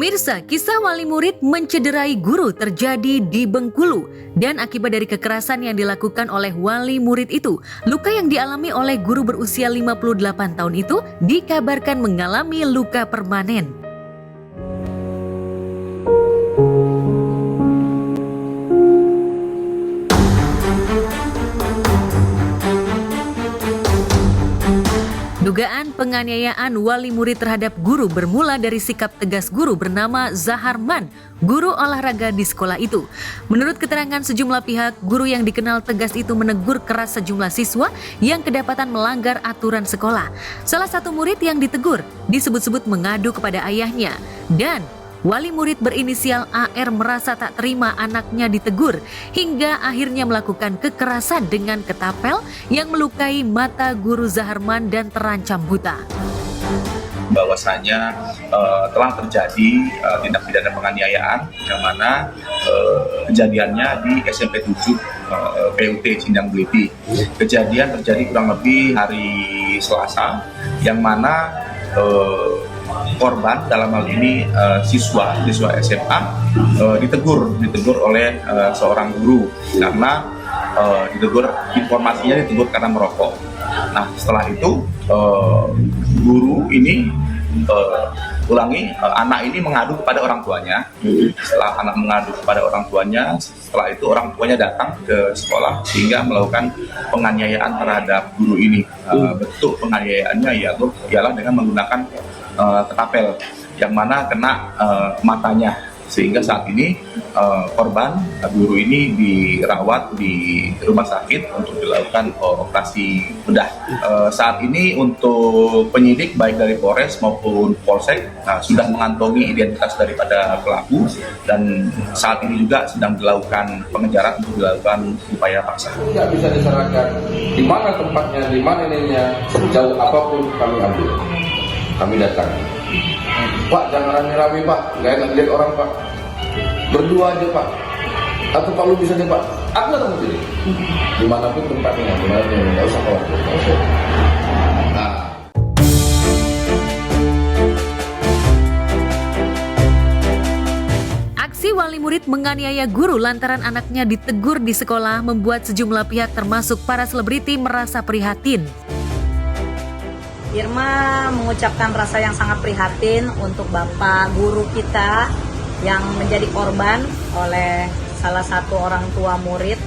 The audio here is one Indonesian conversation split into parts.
Pemirsa, kisah wali murid mencederai guru terjadi di Bengkulu. Dan akibat dari kekerasan yang dilakukan oleh wali murid itu, luka yang dialami oleh guru berusia 58 tahun itu dikabarkan mengalami luka permanen. Dugaan penganiayaan wali murid terhadap guru bermula dari sikap tegas guru bernama Zaharman, guru olahraga di sekolah itu. Menurut keterangan sejumlah pihak, guru yang dikenal tegas itu menegur keras sejumlah siswa yang kedapatan melanggar aturan sekolah. Salah satu murid yang ditegur disebut-sebut mengadu kepada ayahnya, dan wali murid berinisial AR merasa tak terima anaknya ditegur hingga akhirnya melakukan kekerasan dengan ketapel yang melukai mata guru Zaharman dan terancam buta. Bahwasanya telah terjadi tindak pidana penganiayaan yang mana kejadiannya di SMP 7 PUT Cindang Beliti. Kejadian terjadi kurang lebih hari Selasa yang mana korban dalam hal ini siswa SMA ditegur oleh seorang guru karena ditegur karena merokok. Nah, setelah itu guru ini anak ini mengadu kepada orang tuanya. Setelah anak mengadu kepada orang tuanya, setelah itu orang tuanya datang ke sekolah sehingga melakukan penganiayaan terhadap guru ini. Bentuk penganiayaannya ialah dengan menggunakan ketapel yang mana kena matanya, sehingga saat ini korban guru ini dirawat di rumah sakit untuk dilakukan operasi bedah. Saat ini untuk penyidik baik dari Polres maupun Polsek sudah mengantongi identitas daripada pelaku, dan saat ini juga sedang dilakukan pengejaran untuk dilakukan upaya paksa. Tidak bisa diserahkan di mana tempatnya, di mana ininya, sejauh apapun kami ambil. Kami datang, Pak, jangan rame-rame Pak, nggak enak lihat orang Pak, berdua aja Pak, atau Pak lu bisa deh Pak, aku datang ke sini, dimanapun tempatnya, nggak usah khawatir, nggak usah. Aksi wali murid menganiaya guru lantaran anaknya ditegur di sekolah membuat sejumlah pihak termasuk para selebriti merasa prihatin. Irma mengucapkan rasa yang sangat prihatin untuk Bapak guru kita yang menjadi korban oleh salah satu orang tua murid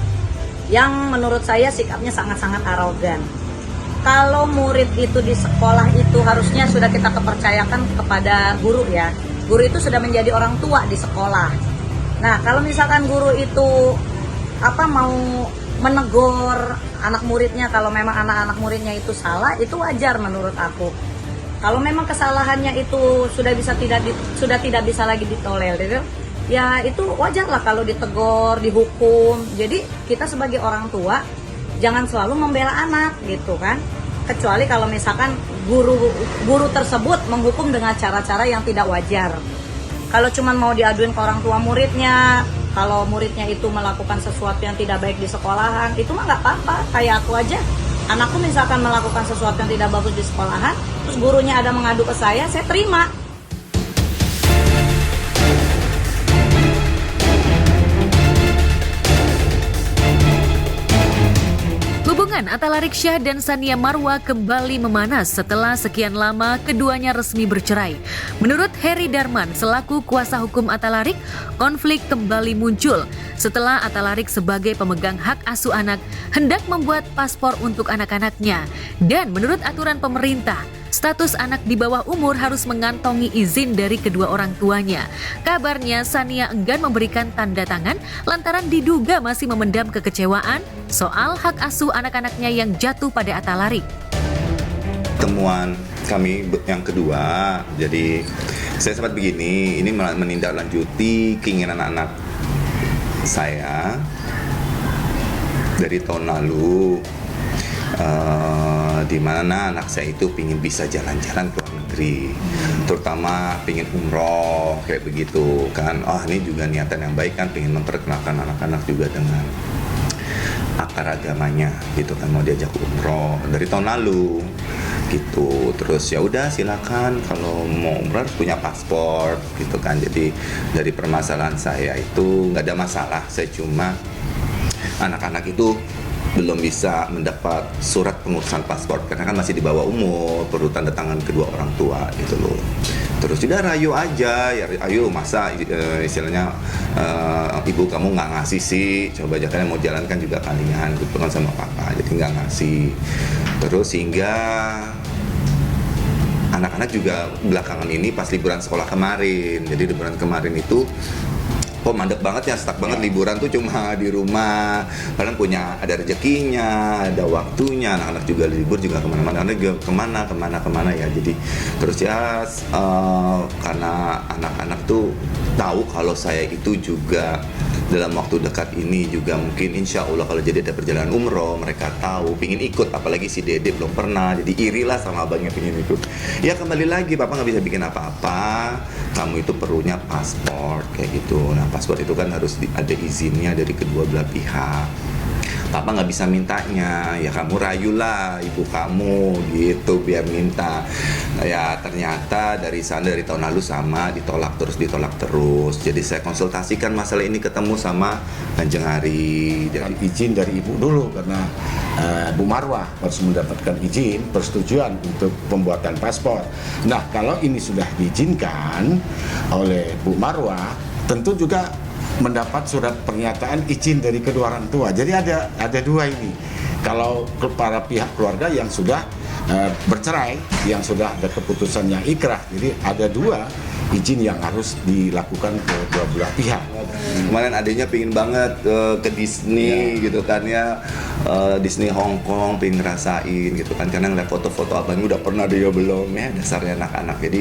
yang menurut saya sikapnya sangat-sangat arogan. Kalau murid itu di sekolah itu harusnya sudah kita kepercayakan kepada guru ya. Guru itu sudah menjadi orang tua di sekolah. Nah, kalau misalkan guru itu mau menegur anak muridnya, kalau memang anak-anak muridnya itu salah, itu wajar menurut aku. Kalau memang kesalahannya itu sudah tidak bisa lagi ditolerir, ya itu wajar lah kalau ditegur, dihukum. Jadi kita sebagai orang tua jangan selalu membela anak gitu kan. Kecuali kalau misalkan guru tersebut menghukum dengan cara-cara yang tidak wajar. Kalau cuma mau diaduin ke orang tua muridnya, kalau muridnya itu melakukan sesuatu yang tidak baik di sekolahan, itu mah nggak apa-apa. Kayak aku aja, anakku misalkan melakukan sesuatu yang tidak bagus di sekolahan, terus gurunya ada mengadu ke saya terima. Hubungan Atala Riksya dan Sania Marwa kembali memanas setelah sekian lama keduanya resmi bercerai. Menurut Heri Darman selaku kuasa hukum Atala Rik, konflik kembali muncul setelah Atala Rik sebagai pemegang hak asuh anak hendak membuat paspor untuk anak-anaknya. Dan menurut aturan pemerintah, status anak di bawah umur harus mengantongi izin dari kedua orang tuanya. Kabarnya Sania enggan memberikan tanda tangan lantaran diduga masih memendam kekecewaan soal hak asuh anak-anaknya yang jatuh pada Atala Rik. Temuan kami yang kedua, jadi saya sempat begini, ini menindaklanjuti keinginan anak saya dari tahun lalu. Di mana anak saya itu pingin bisa jalan-jalan ke luar negeri, terutama pingin umroh kayak begitu kan. Ini juga niatan yang baik kan, pingin memperkenalkan anak-anak juga dengan akar agamanya gitu kan, mau diajak umroh dari tahun lalu. gitu. Terus ya udah silakan, kalau mau umrah harus punya paspor gitu kan. Jadi dari permasalahan saya itu nggak ada masalah, saya cuma anak-anak itu belum bisa mendapat surat pengurusan paspor karena kan masih di bawah umur, perlu tanda tangan kedua orang tua gitu loh. Terus sudah rayu aja, ya ayo masa istilahnya ibu kamu nggak ngasih sih, coba aja, kalian mau jalan kan juga kalian gitu kan sama papa, jadi nggak ngasih. Terus hingga anak-anak juga belakangan ini pas liburan sekolah kemarin, jadi liburan kemarin itu kok mandek banget ya, stuck banget liburan tuh cuma di rumah. Kalian punya ada rezekinya, ada waktunya, anak-anak juga libur juga kemana-mana, kemana ya. Jadi terus ya karena anak-anak tuh tahu kalau saya itu juga dalam waktu dekat ini juga mungkin insya Allah kalau jadi ada perjalanan umroh, mereka tahu pingin ikut, apalagi si Dede belum pernah, jadi irilah sama abangnya pingin ikut. Ya kembali lagi, papa nggak bisa bikin apa-apa, kamu itu perlunya paspor kayak gitu. Nah paspor itu kan harus ada izinnya dari kedua belah pihak. Papa nggak bisa mintanya, ya kamu rayulah ibu kamu gitu biar minta. Nah, ya ternyata dari sana dari tahun lalu sama ditolak terus. Jadi saya konsultasikan masalah ini, ketemu sama Kanjeng Hari. Jadi izin dari ibu dulu karena Bu Marwah harus mendapatkan izin persetujuan untuk pembuatan paspor. Nah kalau ini sudah diizinkan oleh Bu Marwah, tentu juga mendapat surat pernyataan izin dari kedua orang tua. Jadi ada dua ini. Kalau para pihak keluarga yang sudah bercerai, yang sudah ada keputusan yang ikrah, jadi ada dua izin yang harus dilakukan ke dua belah pihak. Kemarin adiknya pingin banget ke Disney gitu kan ya, Disney Hong Kong, pingin ngerasain gitu kan, karena ngeliat foto-foto abangnya udah pernah, dia belum ya, dasarnya anak-anak. Jadi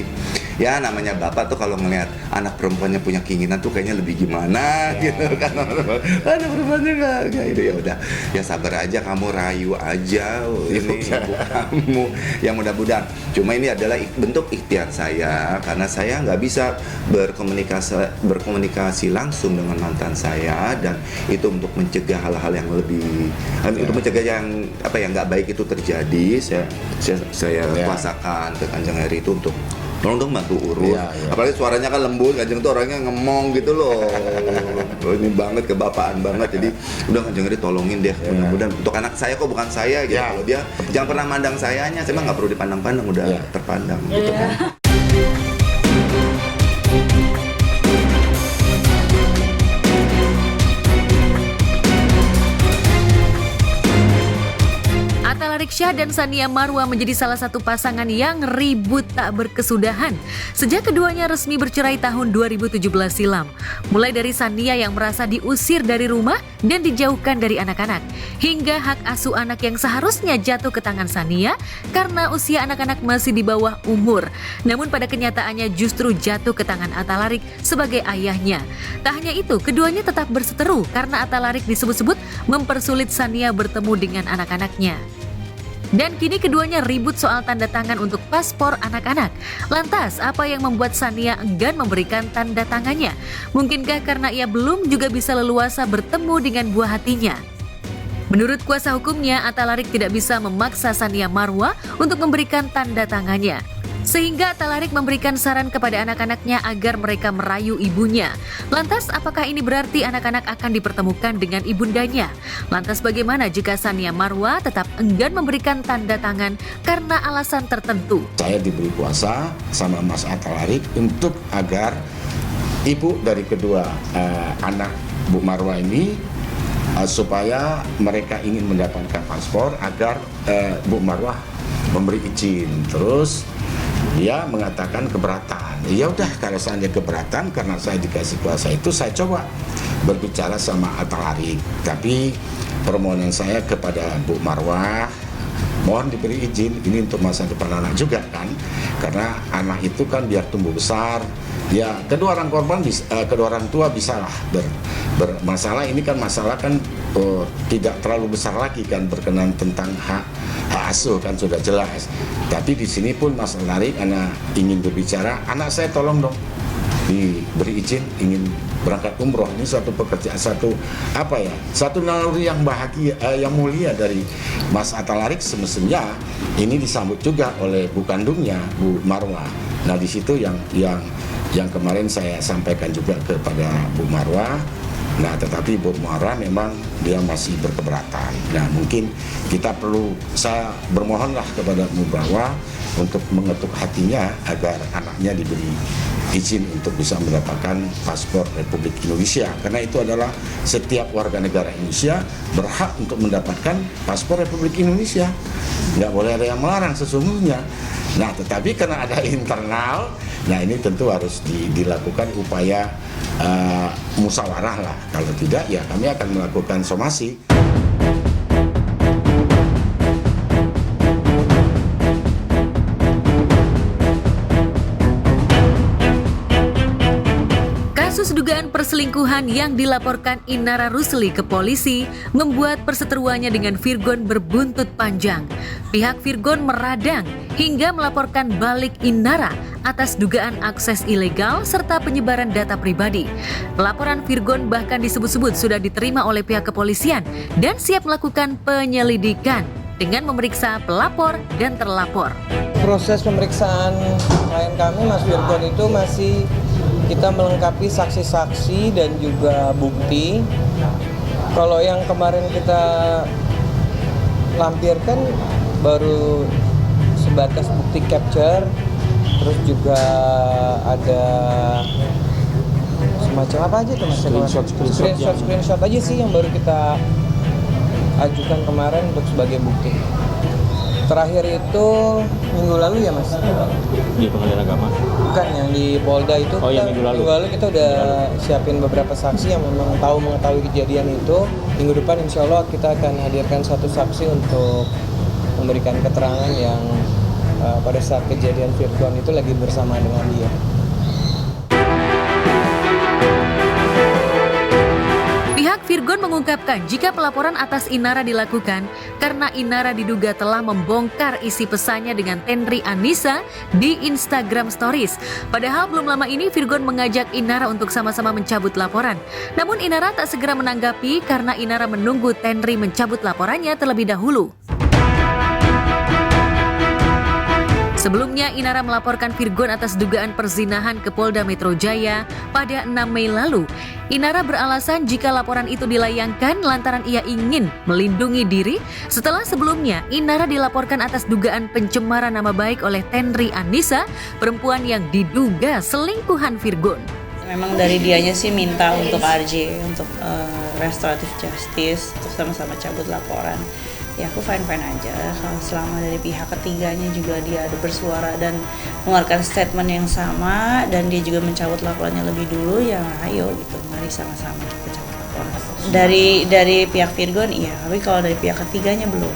ya namanya bapak tuh kalau ngeliat anak perempuannya punya keinginan tuh kayaknya lebih gimana gitu kan, anak perempuannya nggak itu, ya udah ya sabar aja, kamu rayu aja ini ibu kamu, ya mudah-mudahan. Cuma ini adalah bentuk ikhtiar saya karena saya nggak bisa berkomunikasi langsung dengan mantan saya, dan itu untuk mencegah hal-hal yang lebih untuk mencegah yang apa yang nggak baik itu terjadi. Saya kuasakan ke Kanjeng Hari itu untuk tolong dong bantu urus. Apalagi suaranya kan lembut, Kanjeng tuh orangnya ngemong gitu loh. Ini banget, kebapaan banget. Jadi udah Kanjeng Hari tolongin deh, mudah-mudahan untuk anak saya kok, bukan saya gitu. Kalau dia jangan pernah mandang sayanya, saya mah nggak perlu dipandang-pandang, udah terpandang gitu kan. Atalarik Syah dan Sania Marwa menjadi salah satu pasangan yang ribut tak berkesudahan sejak keduanya resmi bercerai tahun 2017 silam. Mulai dari Sania yang merasa diusir dari rumah dan dijauhkan dari anak-anak, hingga hak asuh anak yang seharusnya jatuh ke tangan Sania karena usia anak-anak masih di bawah umur. Namun pada kenyataannya justru jatuh ke tangan Atalarik sebagai ayahnya. Tak hanya itu, keduanya tetap berseteru karena Atalarik disebut-sebut mempersulit Sania bertemu dengan anak-anaknya. Dan kini keduanya ribut soal tanda tangan untuk paspor anak-anak. Lantas, apa yang membuat Sania enggan memberikan tanda tangannya? Mungkinkah karena ia belum juga bisa leluasa bertemu dengan buah hatinya? Menurut kuasa hukumnya, Atalarik tidak bisa memaksa Sania Marwa untuk memberikan tanda tangannya. Sehingga Atalarik memberikan saran kepada anak-anaknya agar mereka merayu ibunya. Lantas apakah ini berarti anak-anak akan dipertemukan dengan ibundanya? Lantas bagaimana jika Sania Marwa tetap enggan memberikan tanda tangan karena alasan tertentu? Saya diberi kuasa sama Mas Atalarik untuk agar ibu dari kedua anak Bu Marwa ini supaya mereka ingin mendapatkan paspor agar Bu Marwah memberi izin. Terus dia mengatakan keberatan. Ya udah, kalau seandainya keberatan karena saya dikasih kuasa itu, saya coba berbicara sama Atalarik. Tapi permohonan saya kepada Bu Marwah, mohon diberi izin, ini untuk masa depan anak juga kan, karena anak itu kan biar tumbuh besar, ya kedua orang korban kedua orang tua bisalah bermasalah. Ini kan masalah kan tidak terlalu besar lagi kan, berkenan tentang hak asuh kan sudah jelas. Tapi di sini pun Mas Atalarik, anak ingin berbicara, anak saya tolong dong diberi izin ingin berangkat umroh. Ini suatu pekerjaan, satu naluri yang bahagia, yang mulia dari Mas Atalarik. Semestinya ini disambut juga oleh bu kandungnya, Bu Marwah. Nah di situ yang kemarin saya sampaikan juga kepada Bu Marwah. Nah, tetapi Bu Marwah memang dia masih berkeberatan. Nah, mungkin saya bermohonlah kepada Bu Marwah untuk mengetuk hatinya agar anaknya diberi izin untuk bisa mendapatkan paspor Republik Indonesia. Karena itu adalah setiap warga negara Indonesia berhak untuk mendapatkan paspor Republik Indonesia. Nggak boleh ada yang melarang sesungguhnya. Nah, tetapi karena ada internal, nah ini tentu harus dilakukan upaya musyawarah lah. Kalau tidak, ya kami akan melakukan somasi. Kasus dugaan perselingkuhan yang dilaporkan Inara Rusli ke polisi membuat perseteruannya dengan Virgon berbuntut panjang. Pihak Virgon meradang hingga melaporkan balik Inara atas dugaan akses ilegal serta penyebaran data pribadi. Laporan Virgon bahkan disebut-sebut sudah diterima oleh pihak kepolisian dan siap melakukan penyelidikan dengan memeriksa pelapor dan terlapor. Proses pemeriksaan klien kami, Mas Virgon, itu masih kita melengkapi saksi-saksi dan juga bukti. Kalau yang kemarin kita lampirkan baru sebatas bukti capture, terus juga ada semacam apa aja tuh Mas? Screenshot aja sih yang baru kita ajukan kemarin untuk sebagai bukti. Terakhir itu minggu lalu ya Mas? Di Pengadilan Agama? Bukan, yang di Polda itu. Oh, yang minggu lalu kita udah siapin beberapa saksi yang memang mengetahui kejadian itu. Minggu depan insya Allah kita akan hadirkan satu saksi untuk memberikan keterangan yang pada saat kejadian Virgon itu lagi bersama dengan dia. Pihak Virgon mengungkapkan jika pelaporan atas Inara dilakukan karena Inara diduga telah membongkar isi pesannya dengan Tenri Anissa di Instagram Stories. Padahal belum lama ini Virgon mengajak Inara untuk sama-sama mencabut laporan. Namun Inara tak segera menanggapi karena Inara menunggu Tenri mencabut laporannya terlebih dahulu. Sebelumnya, Inara melaporkan Virgon atas dugaan perzinahan ke Polda Metro Jaya pada 6 Mei lalu. Inara beralasan jika laporan itu dilayangkan lantaran ia ingin melindungi diri setelah sebelumnya Inara dilaporkan atas dugaan pencemaran nama baik oleh Tenri Anissa, perempuan yang diduga selingkuhan Virgon. Memang dari dianya sih minta untuk RJ, untuk restoratif justice, untuk sama-sama cabut laporan. Ya aku fine-fine aja, kalau selama dari pihak ketiganya juga dia ada bersuara dan mengeluarkan statement yang sama dan dia juga mencabut laporannya lebih dulu, ya ayo gitu, mari sama-sama kita cabut laporan. Dari pihak Virgon iya, tapi kalau dari pihak ketiganya belum.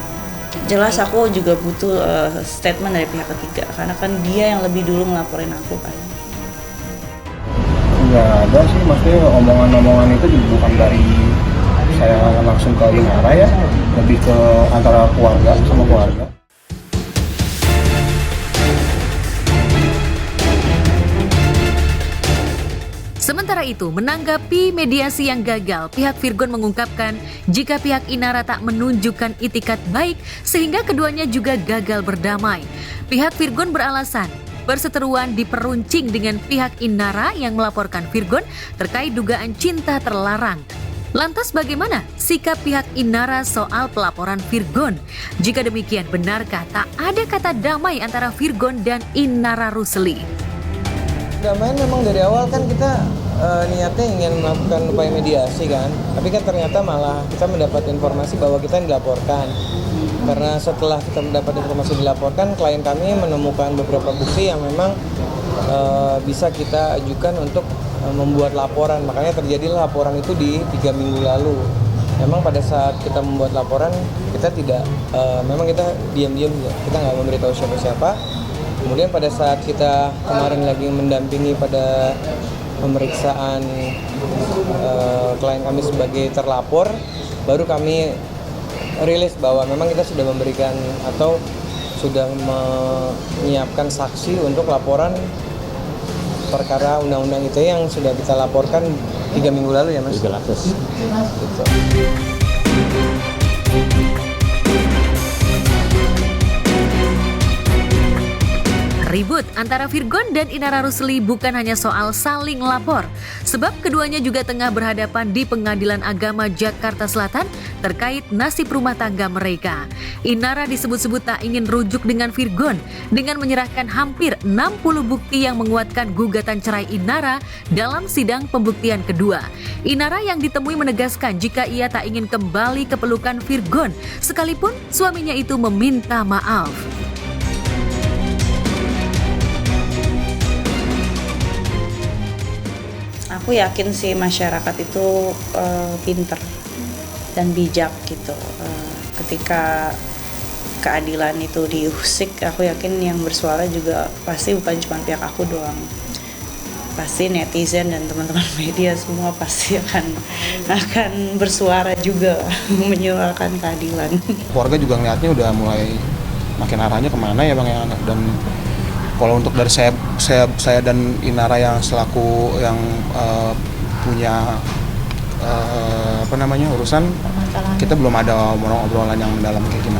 Jelas aku juga butuh statement dari pihak ketiga, karena kan dia yang lebih dulu ngelaporin aku kan. Nggak ada sih, maksudnya omongan-omongan itu juga bukan dari saya langsung ke Inara ya, lebih ke antara keluarga sama keluarga. Sementara itu, menanggapi mediasi yang gagal, pihak Virgon mengungkapkan jika pihak Inara tak menunjukkan itikat baik sehingga keduanya juga gagal berdamai. Pihak Virgon beralasan perseteruan diperuncing dengan pihak Inara yang melaporkan Virgon terkait dugaan cinta terlarang. Lantas bagaimana sikap pihak Inara soal pelaporan Virgon? Jika demikian, benarkah tak ada kata damai antara Virgon dan Inara Rusli? Damai memang dari awal kan kita niatnya ingin melakukan upaya mediasi kan, tapi kan ternyata malah kita mendapat informasi bahwa kita yang dilaporkan. Karena setelah kita mendapat informasi dilaporkan, klien kami menemukan beberapa bukti yang memang bisa kita ajukan untuk membuat laporan. Makanya terjadilah laporan itu di 3 minggu lalu. Memang pada saat kita membuat laporan, kita tidak, memang kita diam-diam, kita nggak memberitahu siapa-siapa. Kemudian pada saat kita kemarin lagi mendampingi pada pemeriksaan klien kami sebagai terlapor, baru kami rilis bahwa memang kita sudah memberikan atau sudah menyiapkan saksi untuk laporan perkara undang-undang ITE yang sudah kita laporkan 3 minggu lalu ya Mas? 3 lapis. Gitu. Ribut antara Virgon dan Inara Rusli bukan hanya soal saling lapor, sebab keduanya juga tengah berhadapan di Pengadilan Agama Jakarta Selatan terkait nasib rumah tangga mereka. Inara disebut-sebut tak ingin rujuk dengan Virgon dengan menyerahkan hampir 60 bukti yang menguatkan gugatan cerai Inara dalam sidang pembuktian kedua. Inara yang ditemui menegaskan jika ia tak ingin kembali ke pelukan Virgon, sekalipun suaminya itu meminta maaf. Aku yakin sih masyarakat itu pinter dan bijak gitu. Ketika keadilan itu diusik, aku yakin yang bersuara juga pasti bukan cuma pihak aku doang. Pasti netizen dan teman-teman media semua pasti akan bersuara juga menyuarakan keadilan. Keluarga juga ngeliatnya udah mulai makin arahnya kemana ya Bang ya, dan kalau untuk dari saya dan Inara yang selaku yang punya urusan, kita belum ada obrolan yang mendalam kayak gini.